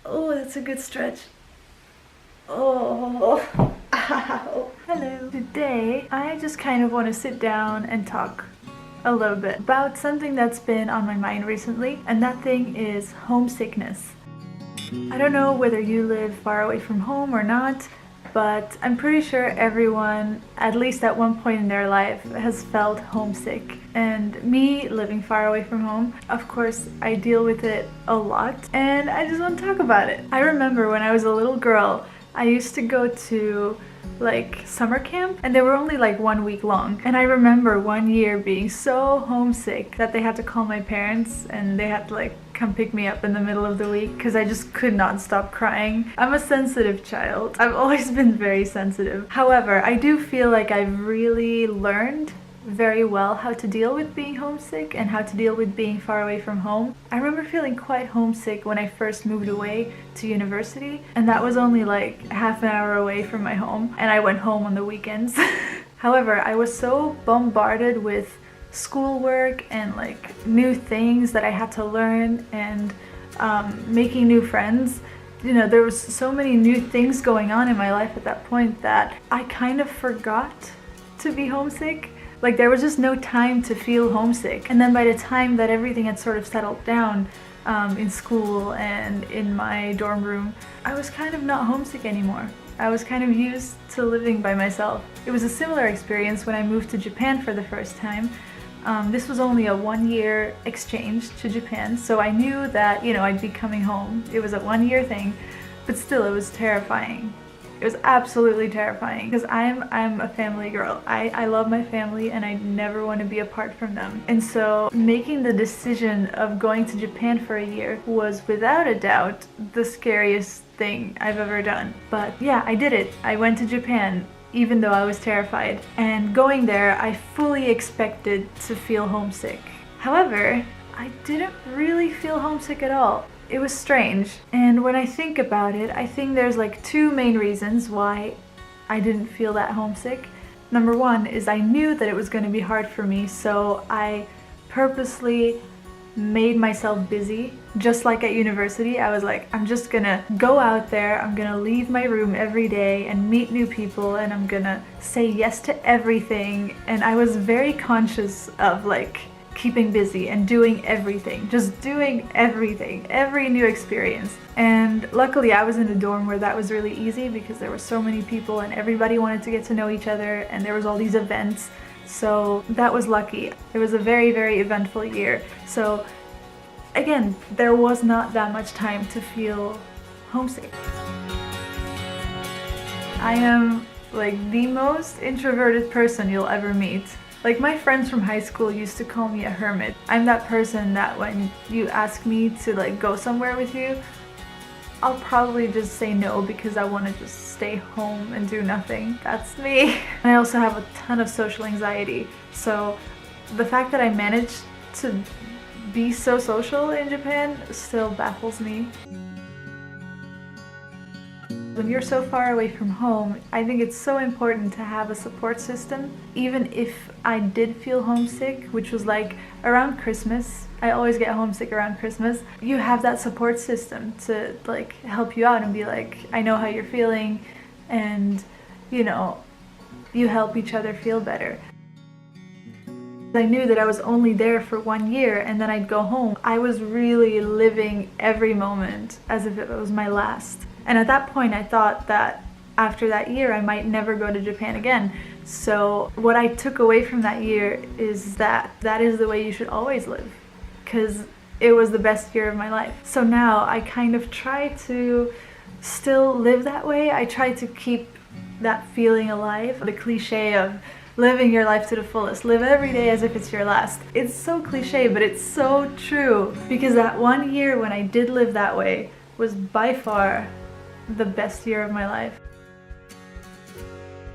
Oh, that's a good stretch. Oh, ow. Hello. Today, I just kind of want to sit down and talk a little bit about something that's been on my mind recently, and that thing is homesickness. I don't know whether you live far away from home or not, but I'm pretty sure everyone, at least at one point in their life, has felt homesick. And me living far away from home, of course, I deal with it a lot, and I just want to talk about it. I remember when I was a little girl, I used to go to like summer camp, and they were only like 1 week long, and I remember one year being so homesick that they had to call my parents and they had to like come pick me up in the middle of the week because I just could not stop crying. I'm a sensitive child. I've always been very sensitive. However, I do feel like I've really learned very well how to deal with being homesick and how to deal with being far away from home. I remember feeling quite homesick when I first moved away to university, and that was only like half an hour away from my home, and I went home on the weekends. However, I was so bombarded with schoolwork and like new things that I had to learn and making new friends. You know, there was so many new things going on in my life at that point that I kind of forgot to be homesick. Like, there was just no time to feel homesick. And then by the time that everything had sort of settled down in school and in my dorm room, I was kind of not homesick anymore. I was kind of used to living by myself. It was a similar experience when I moved to Japan for the first time. This was only a 1-year exchange to Japan, so I knew that, you know, I'd be coming home. It was a 1-year thing, but still it was terrifying. It was absolutely terrifying because I'm a family girl. I love my family and I never want to be apart from them. And so making the decision of going to Japan for a year was without a doubt the scariest thing I've ever done. But yeah, I did it. I went to Japan even though I was terrified. And going there, I fully expected to feel homesick. However, I didn't really feel homesick at all. It was strange, and when I think about it, I think there's like 2 main reasons why I didn't feel that homesick. Number 1 is I knew that it was going to be hard for me, so I purposely made myself busy. Just like at university, I was like, I'm just gonna go out there, I'm gonna leave my room every day and meet new people, and I'm gonna say yes to everything. And I was very conscious of like keeping busy and doing everything, just doing everything, every new experience. And luckily I was in a dorm where that was really easy because there were so many people and everybody wanted to get to know each other, and there was all these events, so that was lucky. It was a very, very eventful year. So again, there was not that much time to feel homesick. I am like the most introverted person you'll ever meet. Like, my friends from high school used to call me a hermit. I'm that person that when you ask me to like go somewhere with you, I'll probably just say no because I want to just stay home and do nothing. That's me. And I also have a ton of social anxiety. So the fact that I managed to be so social in Japan still baffles me. When you're so far away from home, I think it's so important to have a support system. Even if I did feel homesick, which was like around Christmas, I always get homesick around Christmas, you have that support system to like help you out and be like, I know how you're feeling, and you know, you help each other feel better. I knew that I was only there for 1 year and then I'd go home. I was really living every moment as if it was my last. And at that point I thought that after that year I might never go to Japan again. So what I took away from that year is that that is the way you should always live, because it was the best year of my life. So now I kind of try to still live that way. I try to keep that feeling alive. The cliche of living your life to the fullest. Live every day as if it's your last. It's so cliche, but it's so true, because that 1 year when I did live that way was by far the best year of my life.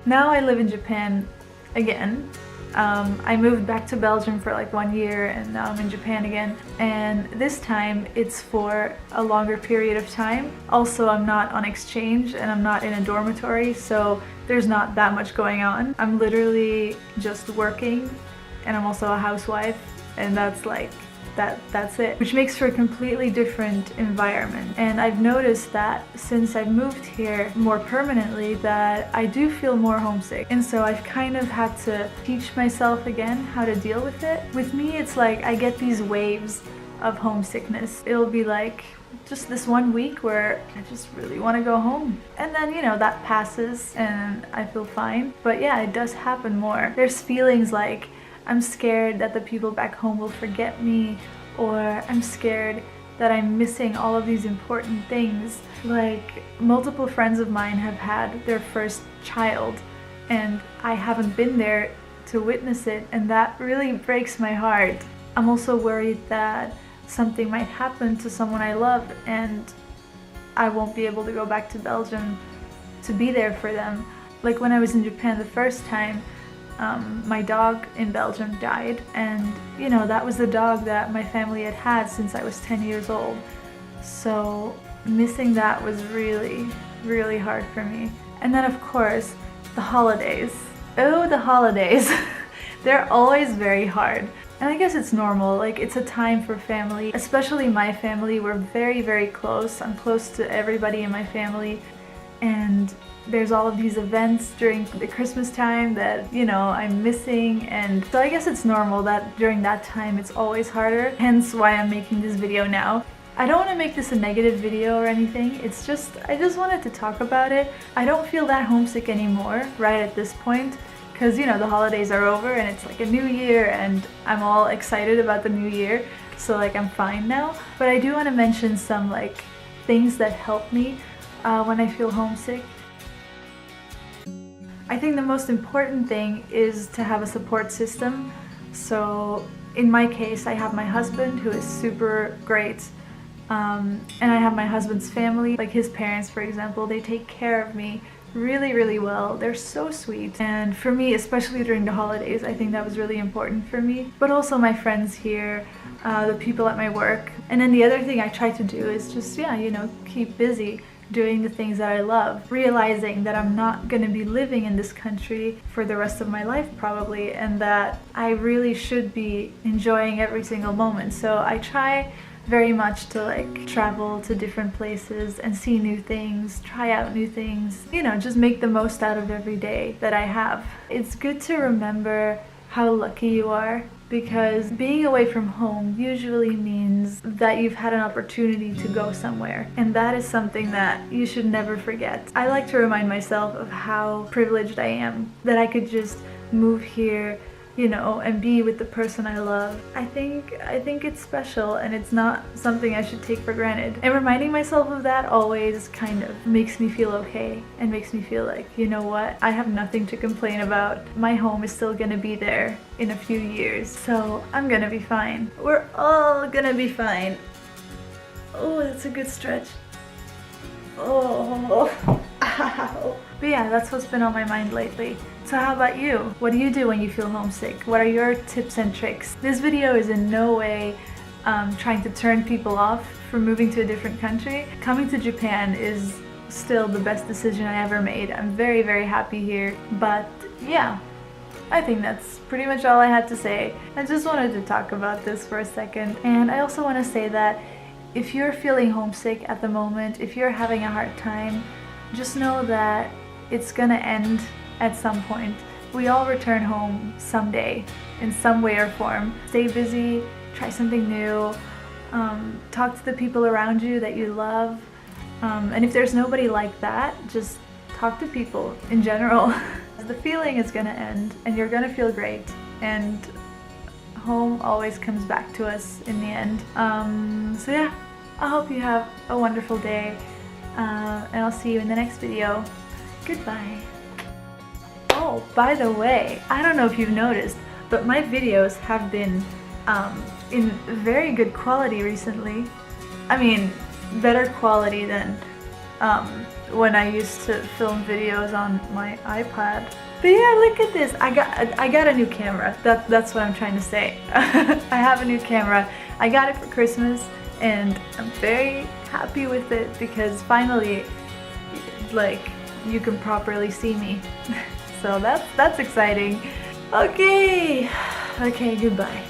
Now I live in Japan again. I moved back to Belgium for like 1 year, and now I'm in Japan again. And this time it's for a longer period of time. Also, I'm not on exchange and I'm not in a dormitory, so there's not that much going on. I'm literally just working, and I'm also a housewife, and that's like that's it, which makes for a completely different environment. And I've noticed that since I've moved here more permanently that I do feel more homesick, and so I've kind of had to teach myself again how to deal with it. With me, it's like I get these waves of homesickness. It'll be like just this one week where I just really want to go home, and then, you know, that passes and I feel fine. But yeah, it does happen more. There's feelings like I'm scared that the people back home will forget me, or I'm scared that I'm missing all of these important things. Like, multiple friends of mine have had their first child and I haven't been there to witness it, and that really breaks my heart. I'm also worried that something might happen to someone I love and I won't be able to go back to Belgium to be there for them. Like when I was in Japan the first time, my dog in Belgium died, and you know, that was the dog that my family had had since I was 10 years old. So missing that was really, really hard for me. And then of course, the holidays. Oh, the holidays. They're always very hard. And I guess it's normal, like it's a time for family, especially my family. We're very, very close. I'm close to everybody in my family, and there's all of these events during the Christmas time that, you know, I'm missing, and so I guess it's normal that during that time it's always harder, hence why I'm making this video now. I don't want to make this a negative video or anything, it's just, I just wanted to talk about it. I don't feel that homesick anymore right at this point, because, you know, the holidays are over and it's like a new year and I'm all excited about the new year, so like I'm fine now. But I do want to mention some like things that help me when I feel homesick. I think the most important thing is to have a support system. So in my case, I have my husband, who is super great, and I have my husband's family, like his parents, for example. They take care of me really, really well. They're so sweet. And for me, especially during the holidays, I think that was really important for me. But also my friends here, the people at my work. And then the other thing I try to do is just, yeah, you know, keep busy doing the things that I love, realizing that I'm not going to be living in this country for the rest of my life probably, and that I really should be enjoying every single moment. So I try very much to like travel to different places and see new things, try out new things, you know, just make the most out of every day that I have. It's good to remember how lucky you are, because being away from home usually means that you've had an opportunity to go somewhere, and that is something that you should never forget. I like to remind myself of how privileged I am, that I could just move here, you know, and be with the person I love. I think it's special, and it's not something I should take for granted. And reminding myself of that always kind of makes me feel okay, and makes me feel like, you know what, I have nothing to complain about. My home is still gonna be there in a few years, so I'm gonna be fine. We're all gonna be fine. Oh, that's a good stretch. Oh, ow. But yeah, that's what's been on my mind lately. So how about you? What do you do when you feel homesick? What are your tips and tricks? This video is in no way trying to turn people off from moving to a different country. Coming to Japan is still the best decision I ever made. I'm very, very happy here. But yeah, I think that's pretty much all I had to say. I just wanted to talk about this for a second. And I also want to say that if you're feeling homesick at the moment, if you're having a hard time, just know that it's gonna end at some point. We all return home someday in some way or form. Stay busy, try something new, talk to the people around you that you love, and if there's nobody like that, just talk to people in general. The feeling is gonna end and you're gonna feel great, and home always comes back to us in the end. So yeah, I hope you have a wonderful day, and I'll see you in the next video. Goodbye. Oh, by the way, I don't know if you've noticed, but my videos have been in very good quality recently. I mean, better quality than when I used to film videos on my iPad. But yeah, look at this. I got a new camera. That's what I'm trying to say. I have a new camera. I got it for Christmas, and I'm very happy with it because finally, like, you can properly see me. So that's exciting. Okay, goodbye.